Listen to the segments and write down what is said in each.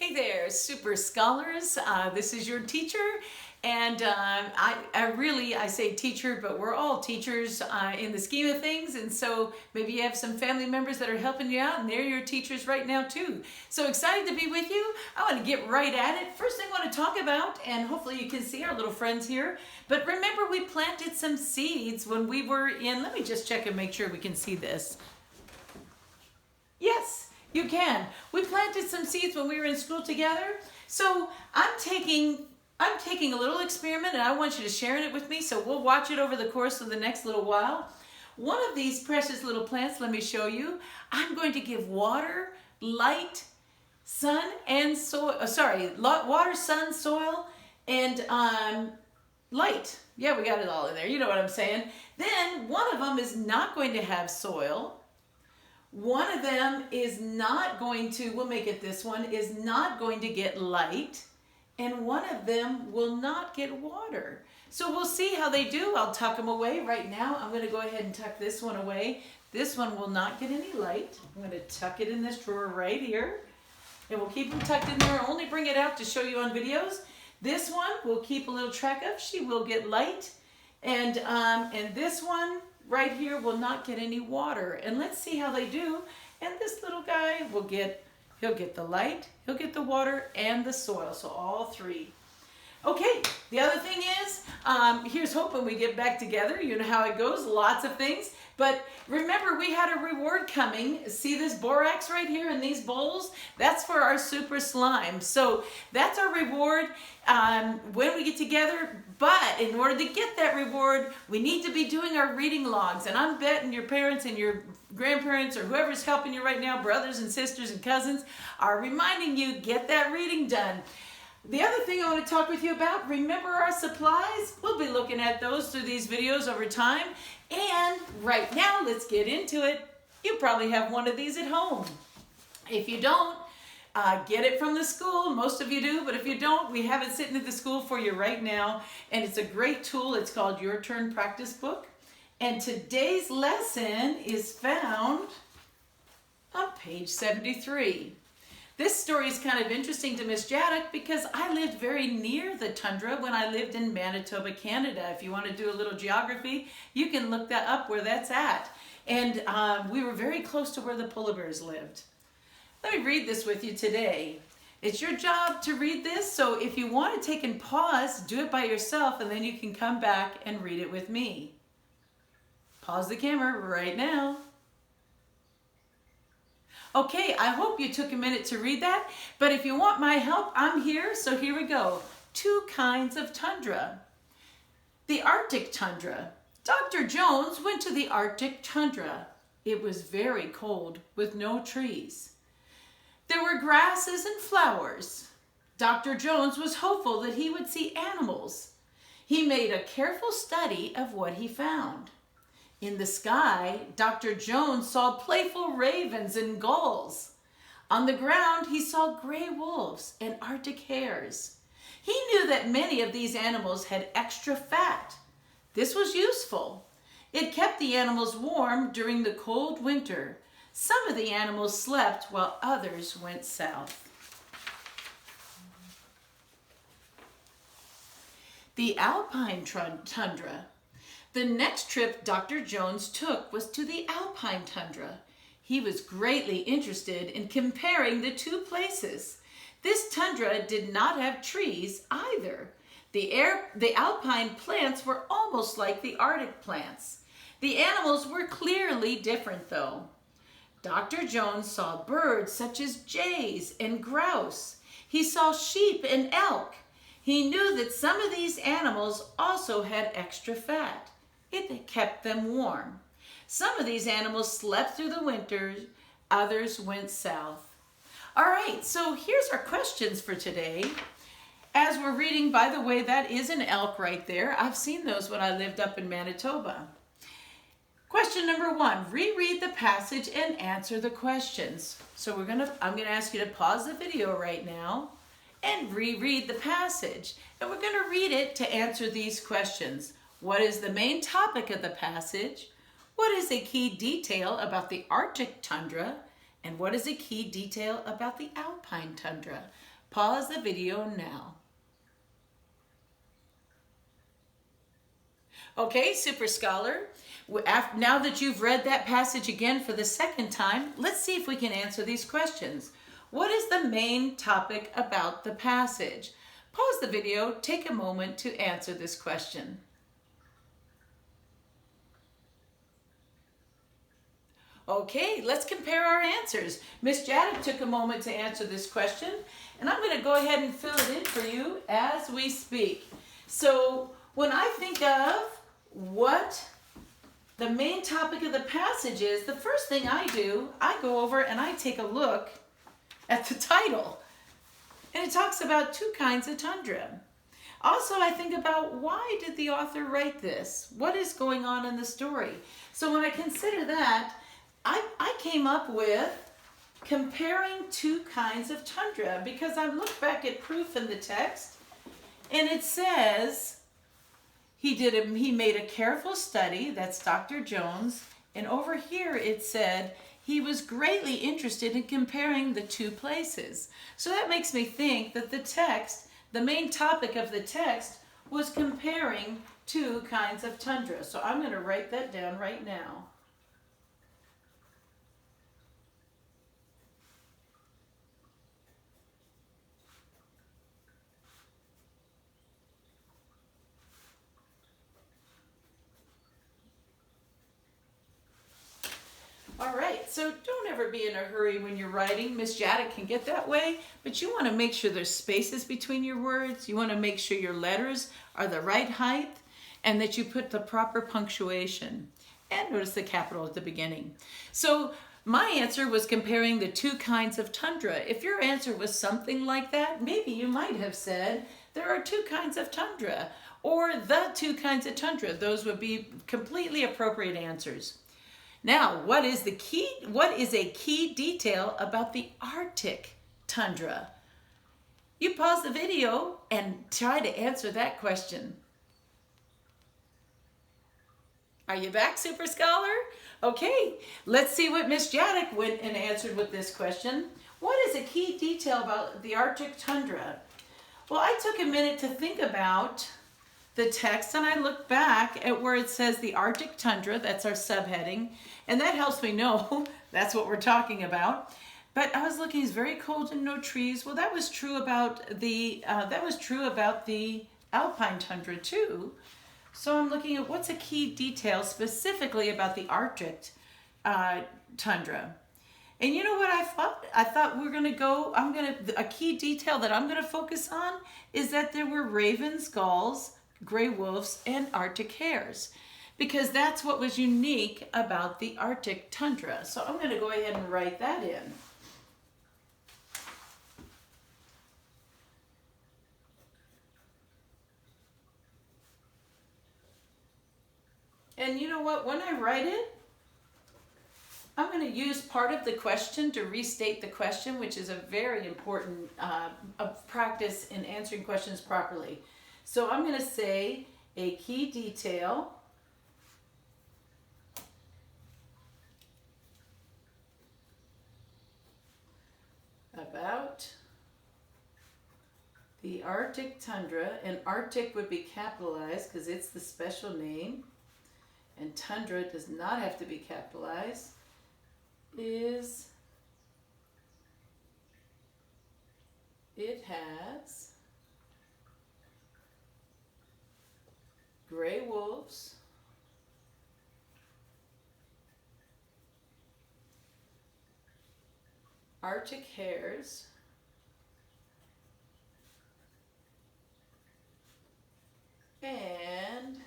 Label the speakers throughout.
Speaker 1: Hey there, super scholars. This is your teacher, and I say teacher, but we're all teachers in the scheme of things, and so maybe you have some family members that are helping you out, and they're your teachers right now too. So excited to be with you. I want to get right at it. First thing I want to talk about, and hopefully you can see our little friends here, but remember we planted some seeds when we were in, let me just check and make sure we can see this. Yes. You can. We planted some seeds when we were in school together. So I'm taking a little experiment and I want you to share it with me. So we'll watch it over the course of the next little while. One of these precious little plants, let me show you. I'm going to give water, light, sun, and soil. Water, sun, soil, and light. Yeah, we got it all in there. You know what I'm saying. Then one of them is not going to have soil. One of them is not going to, we'll make it this one, is not going to get light, and one of them will not get water. So we'll see how they do. I'll tuck them away right now. I'm going to go ahead and tuck this one away. This one will not get any light. I'm going to tuck it in this drawer right here, and we'll keep them tucked in there. I'll only bring it out to show you on videos. This one we'll keep a little track of. She will get light, and this one right here will not get any water. And let's see how they do. And this little guy will he'll get the light, he'll get the water, and the soil. So all three. Okay, the other thing is, here's hoping we get back together. You know how it goes, lots of things. But remember, we had a reward coming. See this borax right here in these bowls? That's for our super slime. So that's our reward when we get together. But in order to get that reward, we need to be doing our reading logs. And I'm betting your parents and your grandparents or whoever's helping you right now, brothers and sisters and cousins, are reminding you, get that reading done. The other thing I want to talk with you about, remember our supplies? We'll be looking at those through these videos over time. And right now, let's get into it. You probably have one of these at home. If you don't, get it from the school. Most of you do, but if you don't, we have it sitting at the school for you right now. And it's a great tool. It's called Your Turn Practice Book. And today's lesson is found on page 73. This story is kind of interesting to Miss Jaddock because I lived very near the tundra when I lived in Manitoba, Canada. If you want to do a little geography, you can look that up where that's at. And we were very close to where the polar bears lived. Let me read this with you today. It's your job to read this, so if you want to take and pause, do it by yourself, and then you can come back and read it with me. Pause the camera right now. Okay, I hope you took a minute to read that, but if you want my help, I'm here, so here we go. 2 kinds of tundra. The Arctic tundra. Dr. Jones went to the Arctic tundra. It was very cold with no trees. There were grasses and flowers. Dr. Jones was hopeful that he would see animals. He made a careful study of what he found. In the sky, Dr. Jones saw playful ravens and gulls. On the ground, he saw gray wolves and Arctic hares. He knew that many of these animals had extra fat. This was useful. It kept the animals warm during the cold winter. Some of the animals slept while others went south. The Alpine tundra. The next trip Dr. Jones took was to the Alpine tundra. He was greatly interested in comparing the two places. This tundra did not have trees either. The Alpine plants were almost like the Arctic plants. The animals were clearly different though. Dr. Jones saw birds such as jays and grouse. He saw sheep and elk. He knew that some of these animals also had extra fat. It kept them warm. Some of these animals slept through the winter, others went south. All right, so here's our questions for today. As we're reading, by the way, that is an elk right there. I've seen those when I lived up in Manitoba. Question number 1, reread the passage and answer the questions. So I'm gonna ask you to pause the video right now and reread the passage. And we're gonna read it to answer these questions. What is the main topic of the passage? What is a key detail about the Arctic tundra? And what is a key detail about the Alpine tundra? Pause the video now. Okay, Super Scholar, now that you've read that passage again for the second time, let's see if we can answer these questions. What is the main topic about the passage? Pause the video, take a moment to answer this question. Okay, let's compare our answers. Miss Jadek took a moment to answer this question, and I'm going to go ahead and fill it in for you as we speak. So when I think of what the main topic of the passage is, the first thing I do, I go over and I take a look at the title. And it talks about two kinds of tundra. Also, I think about why did the author write this? What is going on in the story? So when I consider that, I came up with comparing two kinds of tundra, because I looked back at proof in the text and it says he made a careful study, that's Dr. Jones, and over here it said he was greatly interested in comparing the two places. So that makes me think that the text, the main topic of the text, was comparing two kinds of tundra. So I'm going to write that down right now. All right, so don't ever be in a hurry when you're writing. Miss Jadek can get that way, but you want to make sure there's spaces between your words. You want to make sure your letters are the right height and that you put the proper punctuation. And notice the capital at the beginning. So my answer was comparing the two kinds of tundra. If your answer was something like that, maybe you might have said there are two kinds of tundra or the two kinds of tundra. Those would be completely appropriate answers. Now, what is a key detail about the Arctic tundra? You pause the video and try to answer that question. Are you back, Super Scholar? Okay, let's see what Miss Jadek went and answered with this question. What is a key detail about the Arctic tundra? Well, I took a minute to think about the text and I looked back at where it says the Arctic tundra, that's our subheading, and that helps me know that's what we're talking about. But I was looking, it's very cold and no trees. Well, that was true about the alpine tundra too. So I'm looking at what's a key detail specifically about the Arctic tundra. And you know what I thought? I thought a key detail that I'm gonna focus on is that there were ravens, gulls, gray wolves, and Arctic hares, because that's what was unique about the Arctic tundra. So I'm going to go ahead and write that in. And you know what? When I write it, I'm going to use part of the question to restate the question, which is a very important practice in answering questions properly. So I'm going to say a key detail about the Arctic tundra, and Arctic would be capitalized because it's the special name, and tundra does not have to be capitalized, is it has gray wolves, Arctic hares, and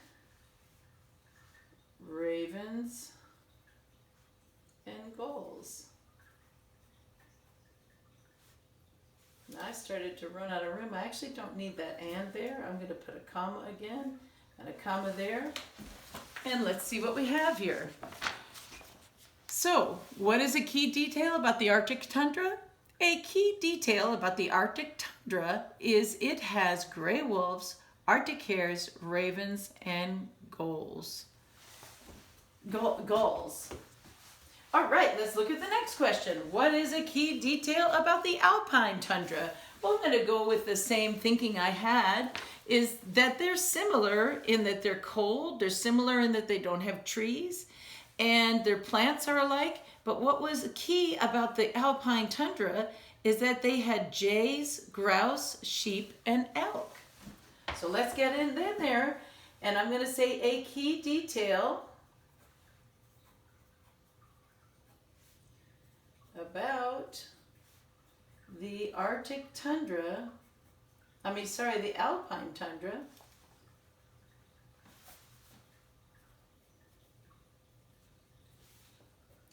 Speaker 1: ravens and gulls. And I started to run out of room. I actually don't need that and there. I'm going to put a comma again and a comma there. And let's see what we have here. So, what is a key detail about the Arctic tundra? A key detail about the Arctic tundra is it has gray wolves, Arctic hares, ravens, and gulls. Gulls. All right, let's look at the next question. What is a key detail about the alpine tundra? Well, I'm going to go with the same thinking I had, is that they're similar in that they're cold, they're similar in that they don't have trees, and their plants are alike. But what was key about the alpine tundra is that they had jays, grouse, sheep, and elk. So let's get in there, and I'm going to say a key detail about the Arctic tundra, the alpine tundra,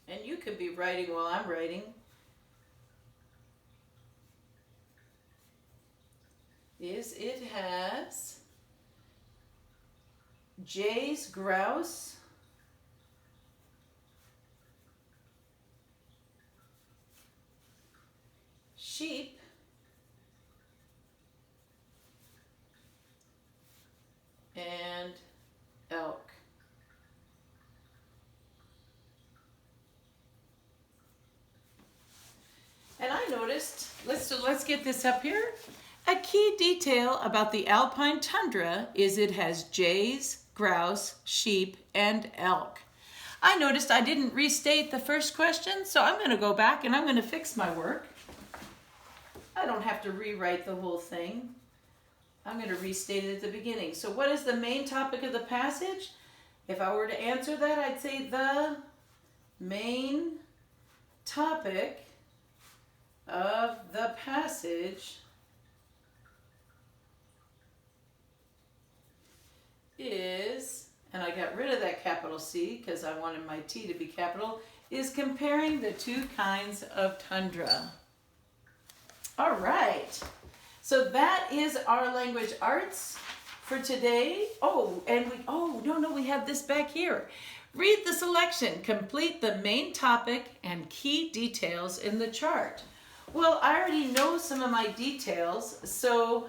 Speaker 1: and you could be writing while I'm writing, is it has jays, grouse, sheep, and elk. And I noticed, let's get this up here. A key detail about the alpine tundra is it has jays, grouse, sheep, and elk. I noticed I didn't restate the first question, so I'm going to go back and I'm going to fix my work. I don't have to rewrite the whole thing. I'm going to restate it at the beginning. So what is the main topic of the passage? If I were to answer that, I'd say the main topic of the passage is, and I got rid of that capital C because I wanted my T to be capital, is comparing the two kinds of tundra. All right. So that is our language arts for today. We have this back here. Read the selection, complete the main topic and key details in the chart. Well, I already know some of my details, so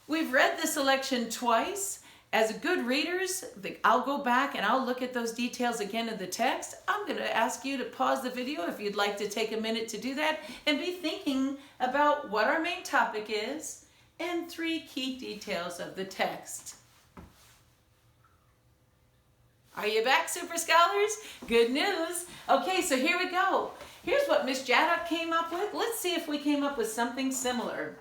Speaker 1: we've read the selection twice. As good readers, I'll go back and I'll look at those details again in the text. I'm going to ask you to pause the video if you'd like to take a minute to do that and be thinking about what our main topic is and 3 key details of the text. Are you back, Super Scholars? Good news. Okay, so here we go. Here's what Miss Jaddock came up with. Let's see if we came up with something similar.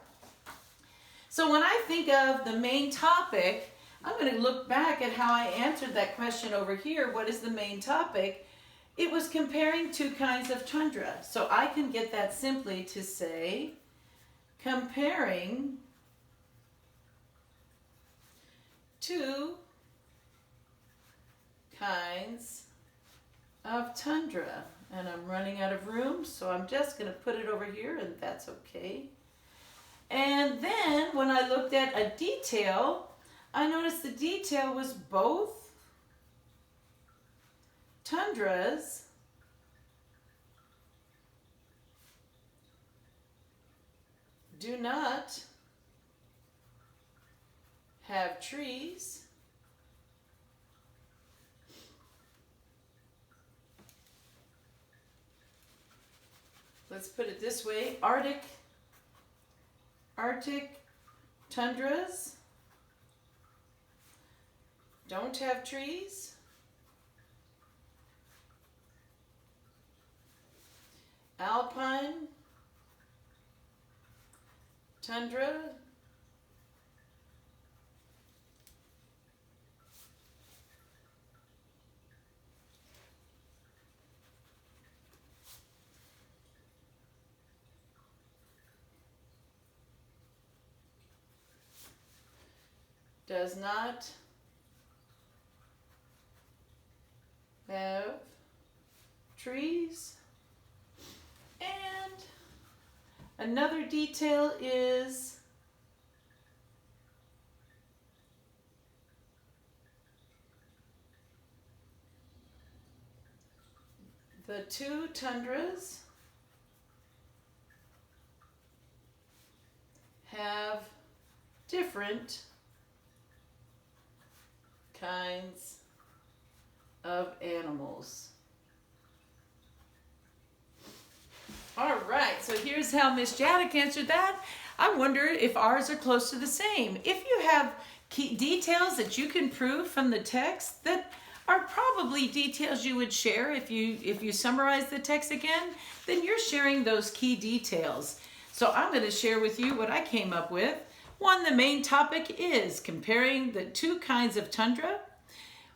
Speaker 1: So when I think of the main topic, I'm going to look back at how I answered that question over here. What is the main topic? It was comparing 2 kinds of tundra. So I can get that simply to say, comparing 2 kinds of tundra. And I'm running out of room, so I'm just going to put it over here, and that's okay. And then when I looked at a detail, I noticed the detail was both tundras do not have trees let's put it this way, Arctic tundras don't have trees. Alpine tundra does not have trees. And another detail is the 2 tundras have different kinds of animals. All right, so here's how Miss Jaddock answered that. I wonder if ours are close to the same. If you have key details that you can prove from the text that are probably details you would share if you summarize the text again, then you're sharing those key details. So I'm going to share with you what I came up with. One, the main topic is comparing the two kinds of tundra.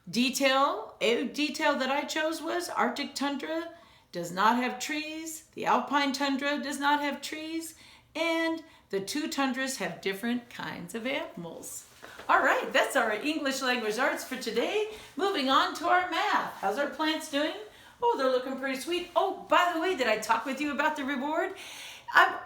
Speaker 1: A detail that I chose was Arctic tundra does not have trees, the alpine tundra does not have trees, and the two tundras have different kinds of animals. All right, that's our English language arts for today. Moving on to our math. How's our plants doing? Oh, they're looking pretty sweet. Oh, by the way, did I talk with you about the reward?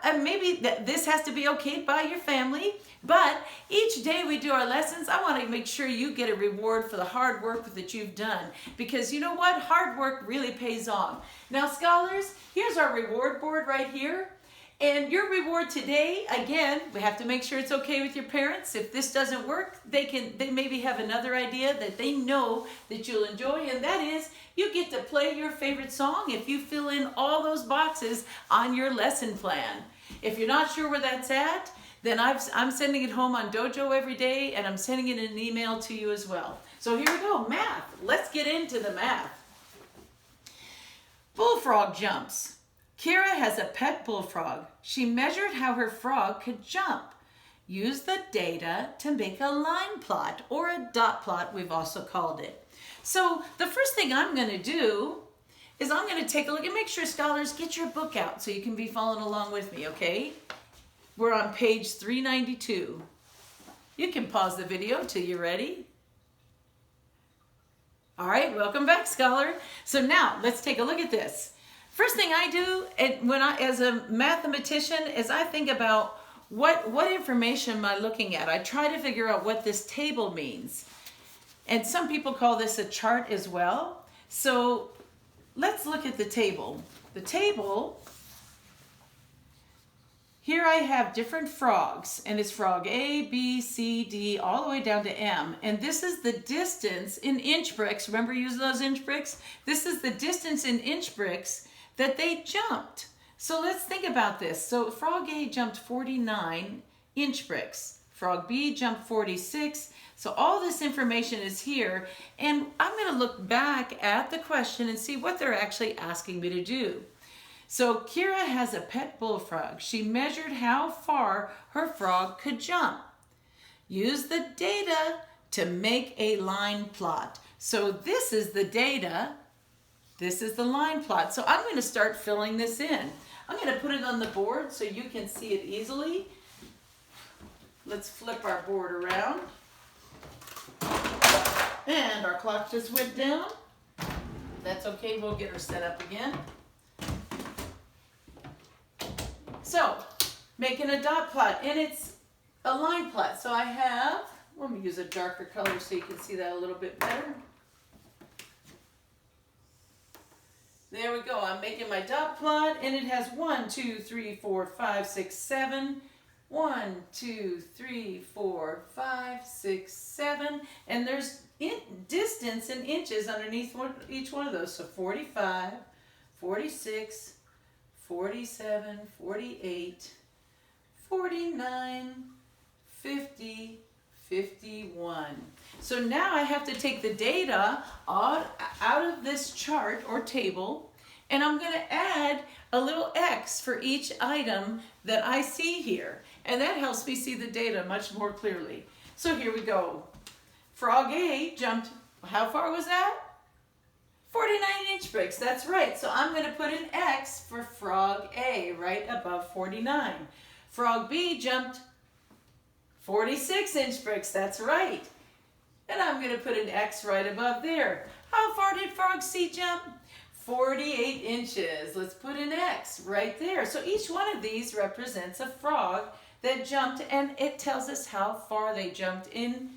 Speaker 1: Maybe this has to be okayed by your family, but each day we do our lessons, I want to make sure you get a reward for the hard work that you've done, because you know what? Hard work really pays off. Now, scholars, here's our reward board right here. And your reward today, again, we have to make sure it's okay with your parents. If this doesn't work, they maybe have another idea that they know that you'll enjoy, and that is you get to play your favorite song if you fill in all those boxes on your lesson plan. If you're not sure where that's at, then I'm sending it home on Dojo every day, and I'm sending it in an email to you as well. So here we go, math. Let's get into the math. Bullfrog jumps. Kira has a pet bullfrog. She measured how her frog could jump. Use the data to make a line plot, or a dot plot, we've also called it. So the first thing I'm going to do is I'm going to take a look and make sure, scholars, get your book out so you can be following along with me, okay? We're on page 392. You can pause the video till you're ready. All right, welcome back, scholar. So now let's take a look at this. First thing I do as a mathematician is I think about what information am I looking at. I try to figure out what this table means. And some people call this a chart as well. So let's look at the table. The table, here I have different frogs, and it's frog A, B, C, D, all the way down to M. And this is the distance in inch bricks. Remember using those inch bricks? This is the distance in inch bricks that they jumped. So let's think about this. So frog A jumped 49 inch bricks. Frog B jumped 46. So all this information is here, and I'm going to look back at the question and see what they're actually asking me to do. So Kira has a pet bullfrog. She measured how far her frog could jump. Use the data to make a line plot. So this is the data. This is the line plot. So I'm going to start filling this in. I'm going to put it on the board so you can see it easily. Let's flip our board around. And our clock just went down. That's okay, we'll get her set up again. So, making a dot plot, and it's a line plot. So I have, let me use a darker color so you can see that a little bit better. There we go. I'm making my dot plot, and it has 1, 2, 3, 4, 5, 6, 7. 1, 2, 3, 4, 5, 6, 7. And there's distance in inches underneath each one of those. So 45, 46, 47, 48, 49, 50, 51. So now I have to take the data out of this chart or table, and I'm going to add a little X for each item that I see here. And that helps me see the data much more clearly. So here we go. Frog A jumped, how far was that? 49 inch bricks, that's right. So I'm going to put an X for frog A right above 49. Frog B jumped 46 inch bricks, that's right. And I'm going to put an X right above there. How far did frog C jump? 48 inches. Let's put an X right there. So each one of these represents a frog that jumped, and it tells us how far they jumped in.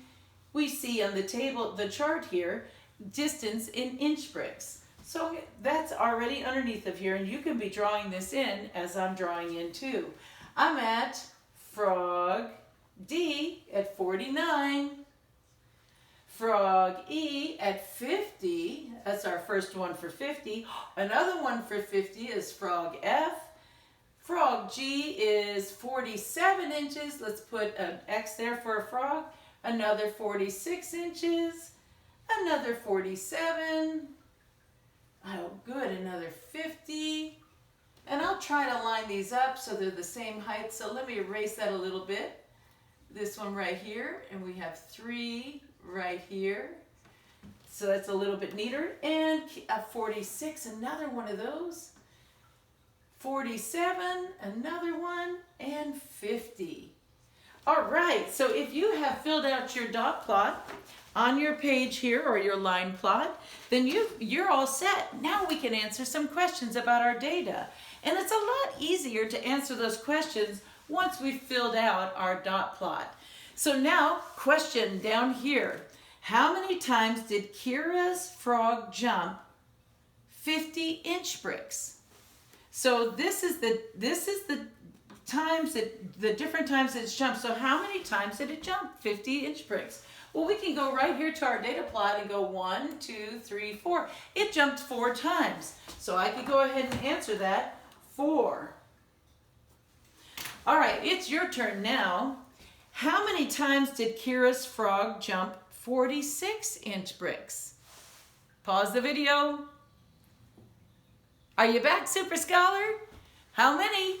Speaker 1: We see on the table, the chart here, distance in inch bricks. So that's already underneath of here, and you can be drawing this in as I'm drawing in too. I'm at frog D at 49. Frog E at 50, that's our first one for 50. Another one for 50 is frog F. Frog G is 47 inches. Let's put an X there for a frog. Another 46 inches. Another 47. Oh, good. Another 50. And I'll try to line these up so they're the same height. So let me erase that a little bit. This one right here. And we have 3 right here. So that's a little bit neater. And a 46, another one of those. 47, another one, and 50. All right, so if you have filled out your dot plot on your page here or your line plot, then you're all set. Now we can answer some questions about our data. And it's a lot easier to answer those questions once we've filled out our dot plot. So now, question down here. How many times did Kira's frog jump 50-inch bricks? So this is the times that the different times it's jumped. So how many times did it jump 50-inch bricks? Well, we can go right here to our data plot and go 1, 2, 3, 4. It jumped 4 times. So I could go ahead and answer that 4. All right, it's your turn now. How many times did Kira's frog jump 46-inch bricks? Pause the video. Are you back, Super Scholar? How many?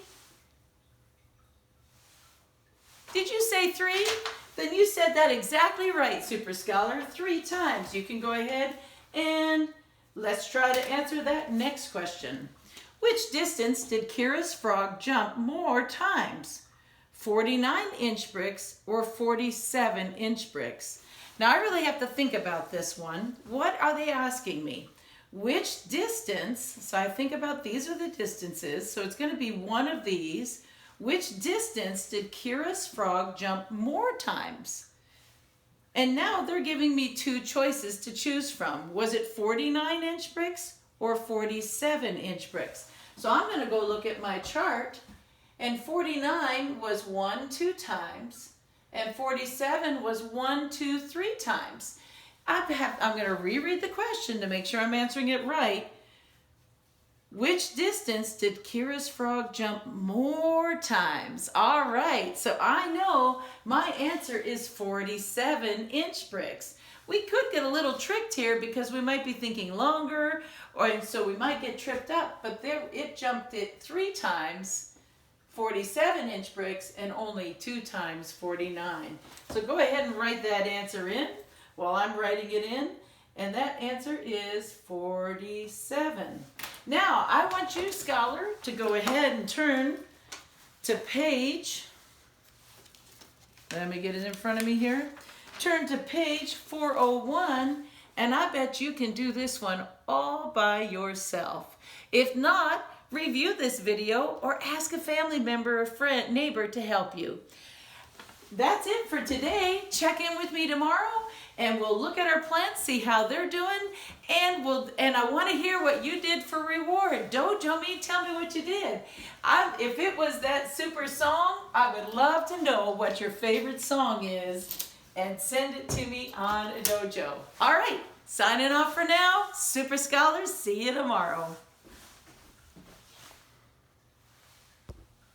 Speaker 1: Did you say 3? Then you said that exactly right, Super Scholar. 3 times. You can go ahead and let's try to answer that next question. Which distance did Kira's frog jump more times? 49-inch bricks or 47-inch bricks? Now I really have to think about this one. What are they asking me? Which distance, so I think about these are the distances, so it's going to be one of these. Which distance did Kira's frog jump more times? And now they're giving me 2 choices to choose from. Was it 49-inch bricks or 47-inch bricks? So I'm going to go look at my chart, and 49 was 1, 2 times, and 47 was 1, 2, 3 times. I'm going to reread the question to make sure I'm answering it right. Which distance did Kira's frog jump more times? All right, so I know my answer is 47-inch bricks. We could get a little tricked here because we might be thinking longer, and so we might get tripped up, but there it jumped it 3 times, 47-inch bricks, and only 2 times 49. So go ahead and write that answer in while I'm writing it in, and that answer is 47. Now, I want you, Scholar, to go ahead and turn to page, let me get it in front of me here, turn to page 401, and I bet you can do this one all by yourself. If not, review this video or ask a family member or friend, neighbor to help you. That's it for today. Check in with me tomorrow and we'll look at our plants, see how they're doing, and I want to hear what you did for reward. Dojo me, tell me what you did. If it was that super song, I would love to know what your favorite song is and send it to me on Dojo. All right, signing off for now. Super Scholars, see you tomorrow.